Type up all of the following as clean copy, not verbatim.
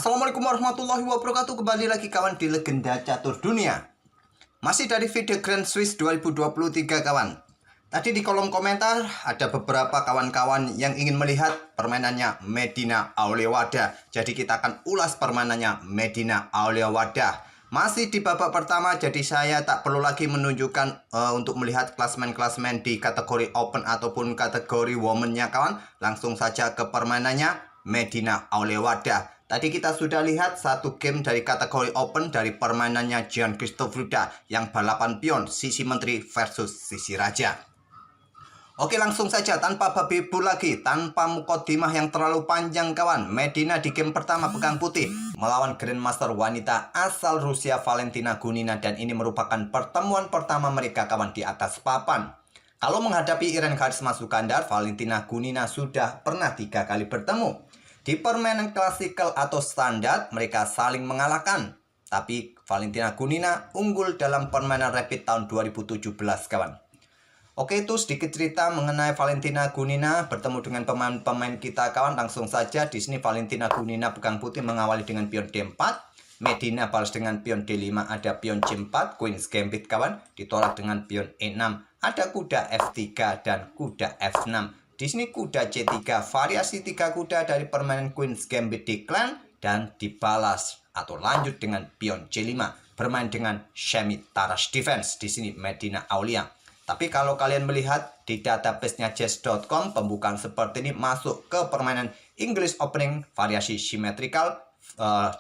Assalamualaikum warahmatullahi wabarakatuh. Kembali lagi kawan di Legenda Catur Dunia. Masih dari video Grand Swiss 2023 kawan. Tadi di kolom komentar ada beberapa kawan-kawan yang ingin melihat permainannya Medina Auliawada. Jadi kita akan ulas permainannya Medina Auliawada. Masih di babak pertama, jadi saya tak perlu lagi menunjukkan untuk melihat klasmen-klasmen di kategori open ataupun kategori woman-nya kawan. Langsung saja ke permainannya Medina Auliawada. Tadi kita sudah lihat satu game dari kategori open dari permainannya Giancristo Fruda yang balapan pion Sisi Menteri versus Sisi Raja. Oke, langsung saja tanpa babi bu lagi, tanpa mukodimah yang terlalu panjang kawan. Medina di game pertama pegang putih melawan Grandmaster wanita asal Rusia Valentina Gunina, dan ini merupakan pertemuan pertama mereka kawan di atas papan. Kalau menghadapi Irene Karisma Sukandar, Valentina Gunina sudah pernah 3 kali bertemu. Di permainan klasikal atau standar, mereka saling mengalahkan. Tapi Valentina Gunina unggul dalam permainan rapid tahun 2017 kawan. Oke, itu sedikit cerita mengenai Valentina Gunina bertemu dengan pemain-pemain kita kawan. Langsung saja di sini Valentina Gunina pegang putih mengawali dengan pion D4. Medina balas dengan pion D5, ada pion C4, Queen's Gambit kawan. Ditolak dengan pion E6, ada kuda F3 dan kuda F6. Di sini kuda C3, variasi 3 kuda dari permainan Queen's Gambit decline dan dibalas atau lanjut dengan pion C5, bermain dengan semi Taras defense. Di sini Medina Aulia. Tapi kalau kalian melihat di database-nya chess.com, pembukaan seperti ini masuk ke permainan English Opening variasi symmetrical.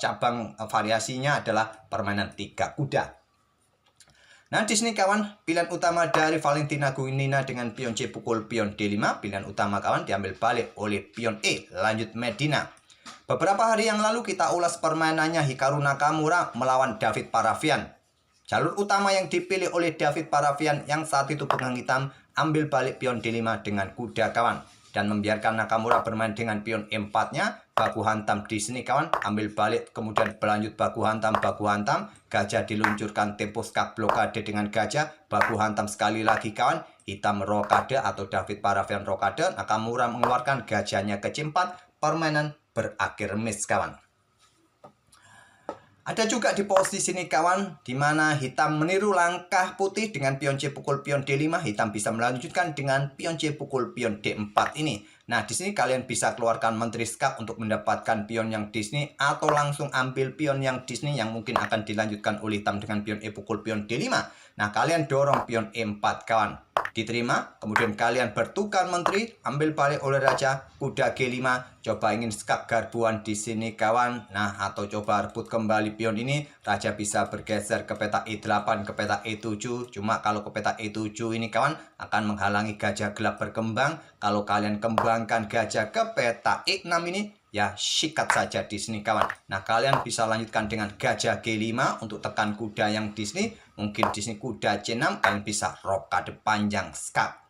Cabang variasinya adalah permainan 3 kuda. Nah, di sini kawan, pilihan utama dari Valentina Gunina dengan pion C pukul pion D5. Pilihan utama kawan diambil balik oleh pion E, lanjut Medina. Beberapa hari yang lalu kita ulas permainannya Hikaru Nakamura melawan David Parafian. Jalur utama yang dipilih oleh David Parafian yang saat itu pegang hitam, ambil balik pion D5 dengan kuda kawan. Dan membiarkan Nakamura bermain dengan pion E4-nya, baku hantam di sini kawan, ambil balik, kemudian berlanjut baku hantam, gajah diluncurkan tempo skak blokade dengan gajah, baku hantam sekali lagi kawan, hitam rokade atau David Parafian rokade, Nakamura mengeluarkan gajahnya ke C4, permainan berakhir miss kawan. Ada juga di posisi ini kawan, di mana hitam meniru langkah putih dengan pion C pukul pion D5, hitam bisa melanjutkan dengan pion C pukul pion D4 ini. Nah, di sini kalian bisa keluarkan menteri skak untuk mendapatkan pion yang di sini, atau langsung ambil pion yang di sini yang mungkin akan dilanjutkan oleh hitam dengan pion E pukul pion D5. Nah, kalian dorong pion E4 kawan. Diterima, kemudian kalian bertukar menteri, ambil balik oleh raja, kuda G5, coba ingin skak garbuan di sini kawan. Nah, atau coba rebut kembali pion ini, raja bisa bergeser ke peta E8, ke peta E7. Cuma kalau ke peta E7 ini kawan akan menghalangi gajah gelap berkembang. Kalau kalian kembangkan gajah ke peta E6 ini, ya sikat saja di sini kawan. Nah, kalian bisa lanjutkan dengan gajah G5 untuk tekan kuda yang di sini. Mungkin di sini kuda C6, kalian bisa rokade panjang skak.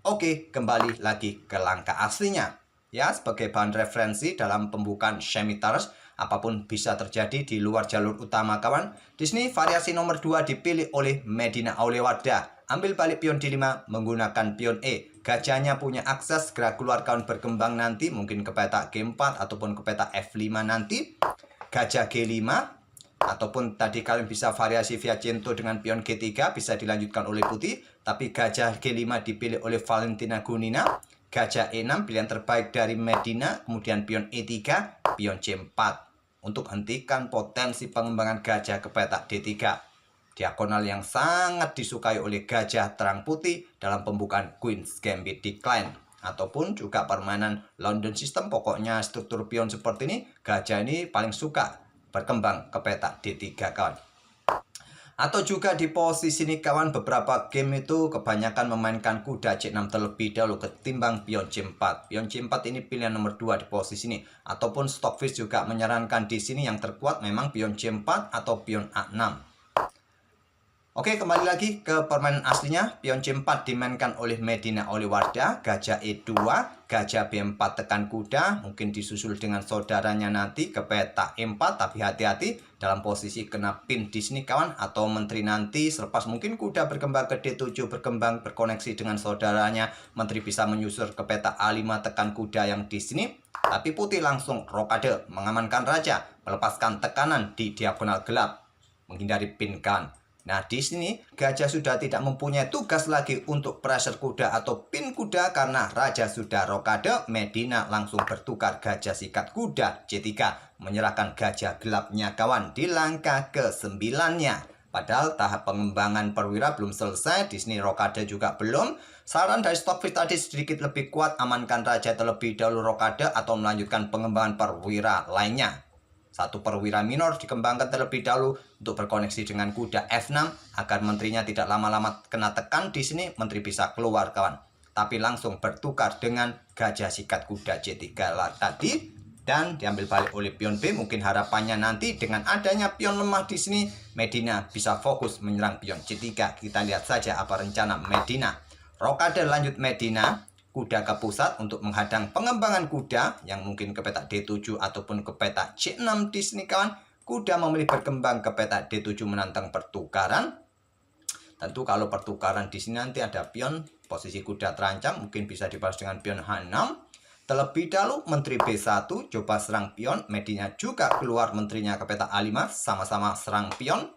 Oke, kembali lagi ke langkah aslinya. Ya, sebagai bahan referensi dalam pembukaan semi Taras, apapun bisa terjadi di luar jalur utama kawan. Di sini variasi nomor 2 dipilih oleh Medina Auliawada. Ambil balik pion D5 menggunakan pion E. Gajahnya punya akses gerak keluar kawan berkembang nanti, mungkin ke peta G4 ataupun ke peta F5 nanti. Gajah G5, ataupun tadi kalian bisa variasi Fiacento dengan pion G3, bisa dilanjutkan oleh putih. Tapi gajah G5 dipilih oleh Valentina Gunina. Gajah E6 pilihan terbaik dari Medina. Kemudian pion E3, pion C4 untuk hentikan potensi pengembangan gajah ke peta D3. Diagonal yang sangat disukai oleh gajah terang putih dalam pembukaan Queen's Gambit decline. Ataupun juga permainan London System, pokoknya struktur pion seperti ini, gajah ini paling suka berkembang ke peta D3 kawan. Atau juga di posisi ini kawan, beberapa game itu kebanyakan memainkan kuda C6 terlebih dahulu ketimbang pion C4. Pion C4 ini pilihan nomor 2 di posisi ini. Ataupun Stockfish juga menyarankan di sini yang terkuat memang pion C4 atau pion A6. Oke, kembali lagi ke permainan aslinya. Pion C4 dimainkan oleh Medina Oliwarda, gajah E2, gajah B4 tekan kuda, mungkin disusul dengan saudaranya nanti ke petak E4, tapi hati-hati dalam posisi kena pin di sini kawan, atau menteri nanti selepas mungkin kuda berkembang ke D7 berkembang berkoneksi dengan saudaranya, menteri bisa menyusur ke petak A5 tekan kuda yang di sini, tapi putih langsung rokade mengamankan raja, melepaskan tekanan di diagonal gelap, menghindari pin kawan. Nah, di sini gajah sudah tidak mempunyai tugas lagi untuk pressure kuda atau pin kuda karena raja sudah rokade. Medina langsung bertukar gajah sikat kuda C3, menyerahkan gajah gelapnya kawan di langkah ke-9-nya. Padahal tahap pengembangan perwira belum selesai, di sini rokade juga belum. Saran dari Stockfish tadi sedikit lebih kuat, amankan raja terlebih dahulu rokade atau melanjutkan pengembangan perwira lainnya. Satu perwira minor dikembangkan terlebih dahulu untuk berkoneksi dengan kuda F6 agar menterinya tidak lama-lama kena tekan. Di sini menteri bisa keluar kawan, tapi langsung bertukar dengan gajah sikat kuda C3 tadi dan diambil balik oleh pion B. Mungkin harapannya nanti dengan adanya pion lemah di sini Medina bisa fokus menyerang pion C3. Kita lihat saja apa rencana Medina. Rokade lanjut Medina, kuda ke pusat untuk menghadang pengembangan kuda yang mungkin ke petak D7 ataupun ke petak C6 di sini kawan. Kuda memilih berkembang ke petak D7 menantang pertukaran. Tentu kalau pertukaran di sini nanti ada pion, posisi kuda terancam, mungkin bisa dibalas dengan pion H6. Terlebih dahulu menteri B1 coba serang pion, Medina juga keluar menterinya ke petak A5, sama-sama serang pion.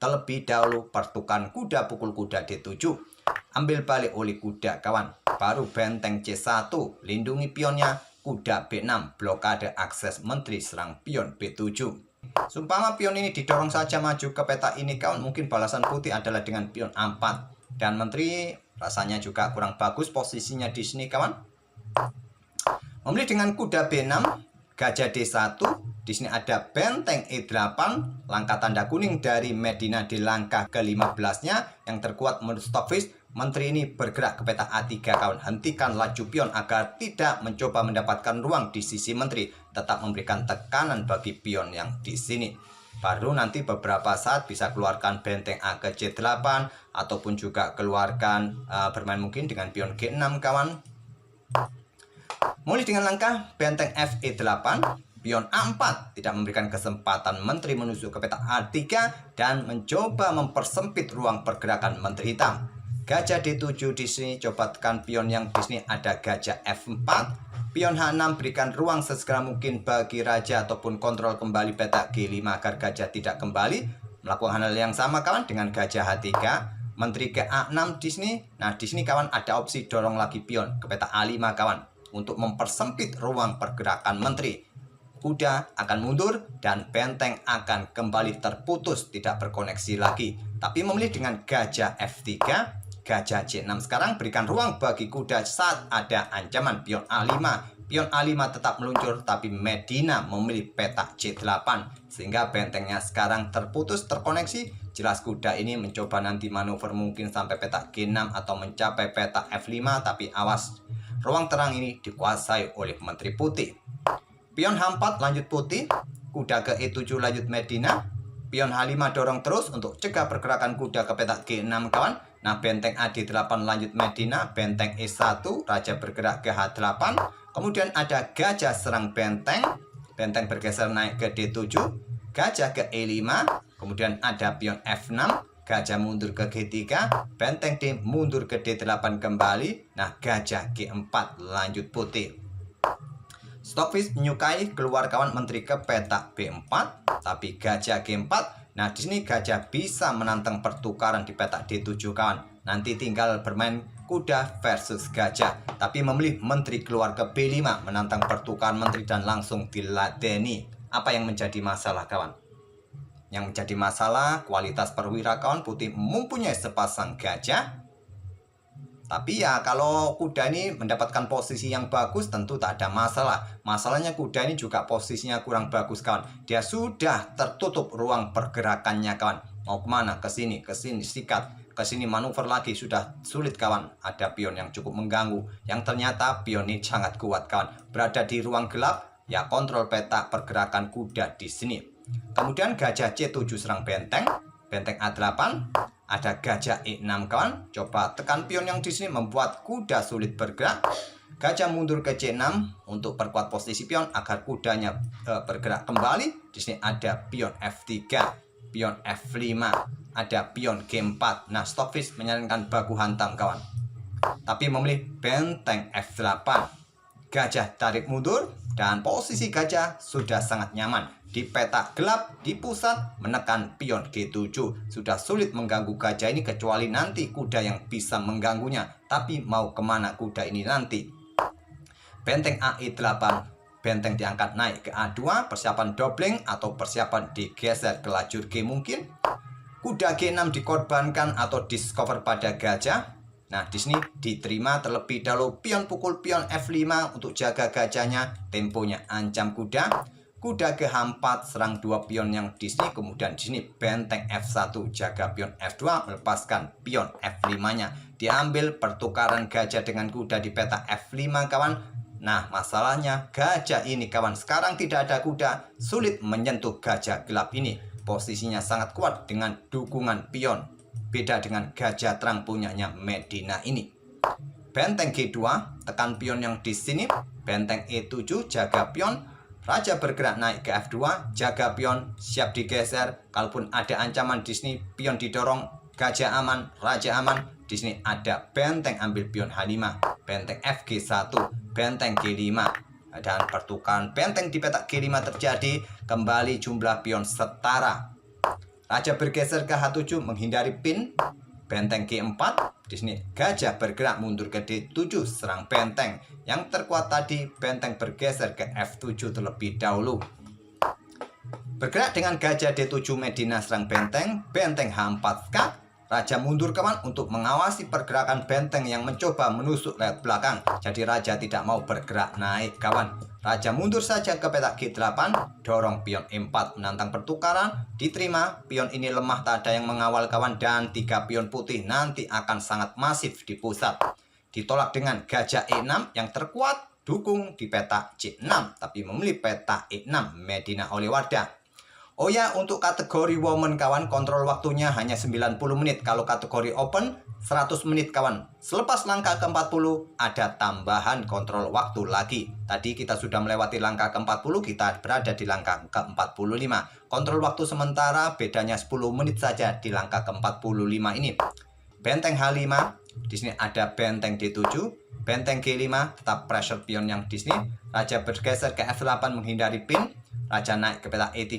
Terlebih dahulu pertukaran kuda pukul kuda D7, ambil balik oleh kuda kawan, baru benteng C1, lindungi pionnya, kuda B6, blokade akses menteri serang pion B7. Sumpama pion ini didorong saja maju ke peta ini kawan, mungkin balasan putih adalah dengan pion A4. Dan menteri rasanya juga kurang bagus posisinya di sini kawan. Memilih dengan kuda B6, gajah D1, di sini ada benteng E8, langkah tanda kuning dari Medina di langkah ke-15-nya yang terkuat menurut Stockfish. Menteri ini bergerak ke petak A3 kawan, hentikan laju pion agar tidak mencoba mendapatkan ruang di sisi menteri, tetap memberikan tekanan bagi pion yang di sini. Baru nanti beberapa saat bisa keluarkan benteng A ke C8 ataupun juga keluarkan bermain mungkin dengan pion G6 kawan. Mulai dengan langkah benteng FE8, pion A4 tidak memberikan kesempatan menteri menusuk ke petak A3 dan mencoba mempersempit ruang pergerakan menteri hitam. Gajah D7 di sini coba tekan pion yang di sini ada gajah F4. Pion H6 berikan ruang sesegera mungkin bagi raja ataupun kontrol kembali petak G5 agar gajah tidak kembali. Melakukan hal yang sama kawan dengan gajah H3. Menteri ke A6 di sini. Nah, di sini kawan ada opsi dorong lagi pion ke petak A5 kawan untuk mempersempit ruang pergerakan menteri. Kuda akan mundur dan benteng akan kembali terputus, tidak berkoneksi lagi. Tapi memilih dengan gajah F3, gajah C6 sekarang berikan ruang bagi kuda saat ada ancaman pion A5. Pion A5 tetap meluncur tapi Medina memilih petak C8 sehingga bentengnya sekarang terputus terkoneksi. Jelas kuda ini mencoba nanti manuver mungkin sampai petak G6 atau mencapai petak F5, tapi awas, ruang terang ini dikuasai oleh menteri putih. Pion H4 lanjut putih, kuda ke E7 lanjut Medina. Pion H5 dorong terus untuk cegah pergerakan kuda ke petak G6 kawan. Nah, benteng AD8 lanjut Medina, benteng E1, raja bergerak ke H8. Kemudian ada gajah serang benteng, benteng bergeser naik ke D7, gajah ke E5. Kemudian ada pion F6, gajah mundur ke G3, benteng D mundur ke D8 kembali. Nah, gajah G4 lanjut putih. Stockfish menyukai keluar kawan menteri ke petak B4, tapi gajah G4. Nah, di sini gajah bisa menantang pertukaran di petak D7 kawan. Nanti tinggal bermain kuda versus gajah, tapi memilih menteri keluar ke B5 menantang pertukaran menteri dan langsung diladeni. Apa yang menjadi masalah kawan? Yang menjadi masalah kualitas perwira kawan. Putih mempunyai sepasang gajah, tapi ya kalau kuda ini mendapatkan posisi yang bagus tentu tak ada masalah. Masalahnya kuda ini juga posisinya kurang bagus kawan. Dia sudah tertutup ruang pergerakannya kawan. Mau kemana? Ke sini sikat. Ke sini manuver lagi sudah sulit kawan. Ada pion yang cukup mengganggu. Yang ternyata pion ini sangat kuat kawan. Berada di ruang gelap, ya kontrol peta pergerakan kuda di sini. Kemudian gajah C7 serang benteng. Benteng A8. Ada gajah E6 kawan. Coba tekan pion yang di sini membuat kuda sulit bergerak. Gajah mundur ke C6 untuk perkuat posisi pion agar kudanya bergerak kembali. Di sini ada pion F3, pion F5, ada pion G4. Nah, Stockfish menyarankan baku hantam kawan. Tapi memilih benteng F8. Gajah tarik mundur dan posisi gajah sudah sangat nyaman. Di peta gelap di pusat menekan pion G7. Sudah sulit mengganggu gajah ini kecuali nanti kuda yang bisa mengganggunya. Tapi mau kemana kuda ini nanti? Benteng AE8. Benteng diangkat naik ke A2. Persiapan dobling atau persiapan digeser ke lajur G mungkin. Kuda G6 dikorbankan atau discover pada gajah. Nah, di sini diterima terlebih dahulu pion pukul pion F5 untuk jaga gajahnya. Temponya ancam kuda. Kuda ke H4 serang dua pion yang di sini. Kemudian di sini benteng F1 jaga pion F2 melepaskan pion F5-nya. Diambil pertukaran gajah dengan kuda di peta F5 kawan. Nah, masalahnya gajah ini kawan sekarang tidak ada kuda. Sulit menyentuh gajah gelap ini. Posisinya sangat kuat dengan dukungan pion. Beda dengan gajah terang punyanya Medina ini. Benteng G2 tekan pion yang di sini. Benteng E7 jaga pion. Raja bergerak naik ke F2, jaga pion, siap digeser. Kalaupun ada ancaman di sini, pion didorong, gajah aman, raja aman. Di sini ada benteng ambil pion H5, benteng FG1, benteng G5. Dan pertukaran benteng di petak G5 terjadi, kembali jumlah pion setara. Raja bergeser ke H7 menghindari pin. Benteng G4. Di sini gajah bergerak mundur ke D7 serang benteng. Yang terkuat tadi benteng bergeser ke F7 terlebih dahulu. Bergerak dengan gajah D7 Medina serang benteng. Benteng H4 skak. Raja mundur kawan untuk mengawasi pergerakan benteng yang mencoba menusuk lewat belakang. Jadi raja tidak mau bergerak naik kawan. Raja mundur saja ke petak G8, dorong pion E4 menantang pertukaran, diterima, pion ini lemah tak ada yang mengawal kawan dan 3 pion putih nanti akan sangat masif di pusat. Ditolak dengan gajah E6 yang terkuat, dukung di petak C6, tapi memilih petak E6 Medina oleh Wardah. Oh ya, untuk kategori woman kawan, kontrol waktunya hanya 90 menit. Kalau kategori open, 100 menit kawan. Selepas langkah ke-40, ada tambahan kontrol waktu lagi. Tadi kita sudah melewati langkah ke-40, kita berada di langkah ke-45. Kontrol waktu sementara bedanya 10 menit saja di langkah ke-45 ini. Benteng H5, di sini ada benteng D7. Benteng G5, tetap pressure pion yang di sini. Raja bergeser ke F8 menghindari pin. Raja naik ke petak E3,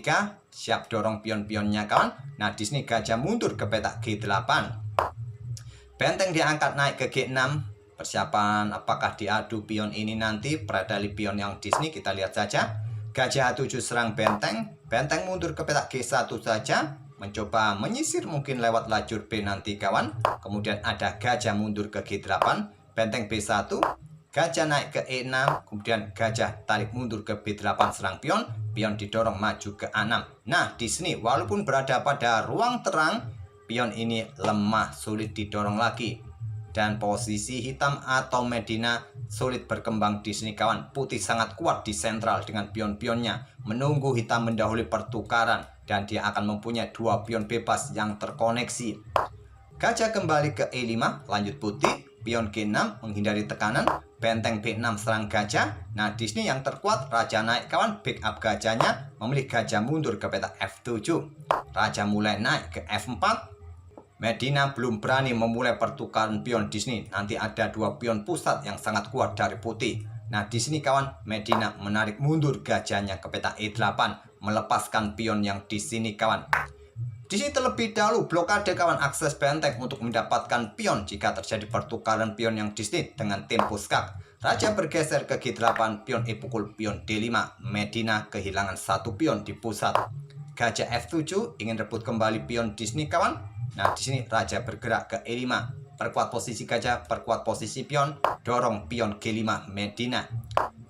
siap dorong pion-pionnya kawan. Nah, di sini gajah mundur ke petak G8. Benteng diangkat naik ke G6. Persiapan apakah diadu pion ini nanti? Predali pion yang di sini kita lihat saja. Gajah H7 serang benteng. Benteng mundur ke petak G1 saja. Mencoba menyisir mungkin lewat lajur B nanti kawan. Kemudian ada gajah mundur ke G8. Benteng B1. Gajah naik ke E6, kemudian gajah tarik mundur ke B8 serang pion, pion didorong maju ke A6. Nah, di sini walaupun berada pada ruang terang, pion ini lemah, sulit didorong lagi. Dan posisi hitam atau Medina sulit berkembang di sini kawan. Putih sangat kuat di sentral dengan pion-pionnya, menunggu hitam mendahului pertukaran dan dia akan mempunyai 2 pion bebas yang terkoneksi. Gajah kembali ke E5, lanjut putih. Pion G6 menghindari tekanan, benteng B6 serang gajah. Nah, di sini yang terkuat raja naik kawan, backup gajahnya, memilih gajah mundur ke petak F7. Raja mulai naik ke F4. Medina belum berani memulai pertukaran pion di sini. Nanti ada 2 pion pusat yang sangat kuat dari putih. Nah, di sini kawan, Medina menarik mundur gajahnya ke petak E8, melepaskan pion yang di sini kawan. Di sini terlebih dahulu blokade kawan akses benteng untuk mendapatkan pion jika terjadi pertukaran pion yang di sini dengan tempo skak. Raja bergeser ke G8, pion E pukul pion D5. Medina kehilangan 1 pion di pusat. Gajah F7 ingin rebut kembali pion di sini kawan. Nah, di sini raja bergerak ke E5. Perkuat posisi gajah, perkuat posisi pion, dorong pion G5 Medina.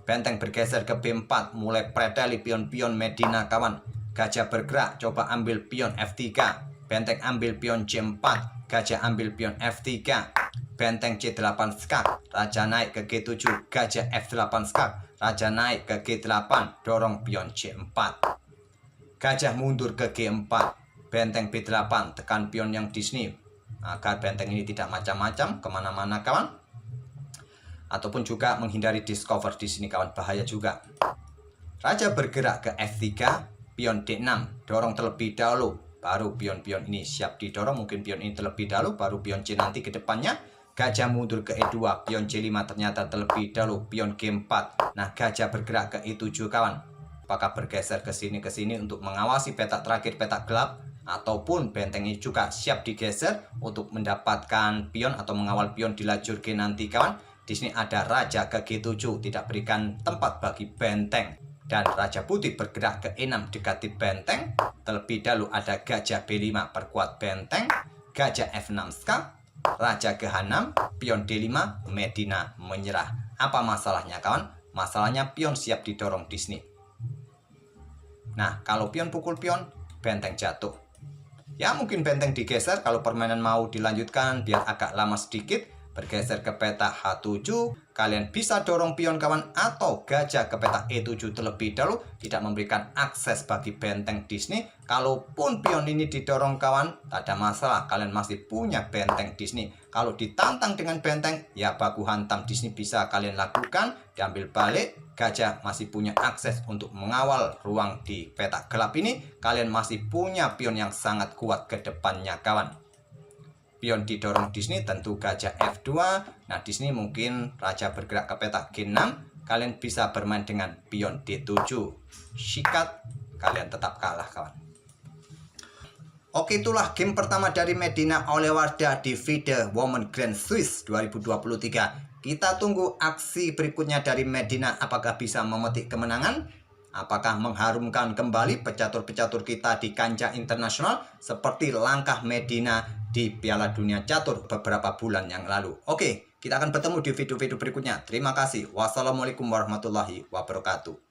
Benteng bergeser ke B4, mulai predali pion-pion Medina kawan. Gajah bergerak, coba ambil pion F3. Benteng ambil pion C4. Gajah ambil pion F3. Benteng C8 skak. Raja naik ke G7. Gajah F8 skak. Raja naik ke G8. Dorong pion C4. Gajah mundur ke G4. Benteng B8. Tekan pion yang di sini. agar benteng ini tidak macam-macam kemana-mana kawan. Ataupun juga menghindari discover di sini kawan, bahaya juga. Raja bergerak ke F3, pion D6, dorong terlebih dahulu, baru pion-pion ini siap didorong. Mungkin pion ini terlebih dahulu, baru pion C nanti ke depannya. Gajah mundur ke E2, pion C5 ternyata terlebih dahulu, pion G4. Nah, gajah bergerak ke E7 kawan. Apakah bergeser ke sini untuk mengawasi petak terakhir, petak gelap, ataupun benteng ini juga siap digeser untuk mendapatkan pion atau mengawal pion di lajur G nanti kawan. Di sini ada raja ke G7, tidak berikan tempat bagi benteng. Dan raja putih bergerak ke E6 dekati benteng. Terlebih dahulu ada gajah B5 perkuat benteng. Gajah F6 skak. Raja ke H6, pion D5, Medina menyerah. Apa masalahnya kawan? Masalahnya pion siap didorong di sini. Nah, kalau pion pukul pion, benteng jatuh. Ya, mungkin benteng digeser kalau permainan mau dilanjutkan biar agak lama sedikit. Bergeser ke peta H7, kalian bisa dorong pion kawan, atau gajah ke peta E7 terlebih dahulu, tidak memberikan akses bagi benteng di sini. Kalaupun pion ini didorong kawan, tak ada masalah, kalian masih punya benteng di sini. Kalau ditantang dengan benteng, ya baku hantam di sini bisa kalian lakukan, diambil balik. Gajah masih punya akses untuk mengawal ruang di peta gelap ini. Kalian masih punya pion yang sangat kuat ke depannya kawan. Pion didorong di sini tentu gajah F2. Nah, di sini mungkin raja bergerak ke peta G6. Kalian bisa bermain dengan pion D7. Sikat, kalian tetap kalah kawan. Oke, itulah game pertama dari Medina oleh Wardah di FIDE Women Grand Swiss 2023. Kita tunggu aksi berikutnya dari Medina, apakah bisa memetik kemenangan? Apakah mengharumkan kembali pecatur-pecatur kita di kancah internasional seperti langkah Medina di Piala Dunia Catur beberapa bulan yang lalu? Oke, kita akan bertemu di video-video berikutnya. Terima kasih. Wassalamualaikum warahmatullahi wabarakatuh.